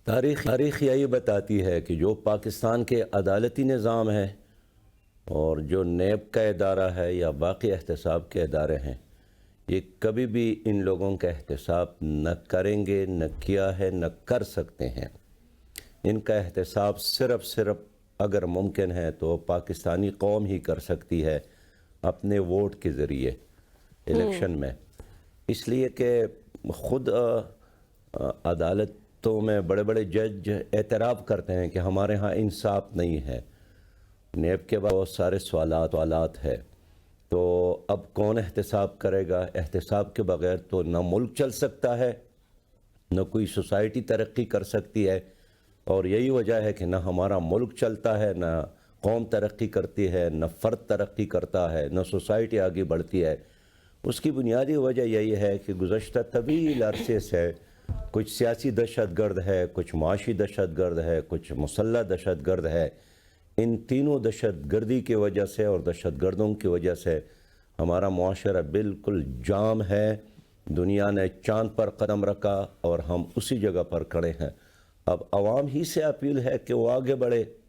تاریخ یہی بتاتی ہے کہ جو پاکستان کے عدالتی نظام ہے اور جو نیب کا ادارہ ہے یا باقی احتساب کے ادارے ہیں، یہ کبھی بھی ان لوگوں کا احتساب نہ کریں گے، نہ کیا ہے، نہ کر سکتے ہیں۔ ان کا احتساب صرف اگر ممکن ہے تو پاکستانی قوم ہی کر سکتی ہے اپنے ووٹ کے ذریعے الیکشن میں، اس لیے کہ خود عدالتوں میں بڑے بڑے جج اعتراف کرتے ہیں کہ ہمارے ہاں انصاف نہیں ہے۔ نیب کے بعد بہت سارے سوالات ہے، تو اب کون احتساب کرے گا؟ احتساب کے بغیر تو نہ ملک چل سکتا ہے، نہ کوئی سوسائٹی ترقی کر سکتی ہے، اور یہی وجہ ہے کہ نہ ہمارا ملک چلتا ہے، نہ قوم ترقی کرتی ہے، نہ فرد ترقی کرتا ہے، نہ سوسائٹی آگے بڑھتی ہے۔ اس کی بنیادی وجہ یہی ہے کہ گزشتہ طویل عرصے سے کچھ سیاسی دہشت گرد ہے، کچھ معاشی دہشت گرد ہے، کچھ مسلح دہشت گرد ہے۔ ان تینوں دہشت گردی کی وجہ سے اور دہشت گردوں کی وجہ سے ہمارا معاشرہ بالکل جام ہے۔ دنیا نے چاند پر قدم رکھا اور ہم اسی جگہ پر کھڑے ہیں۔ اب عوام ہی سے اپیل ہے کہ وہ آگے بڑھے،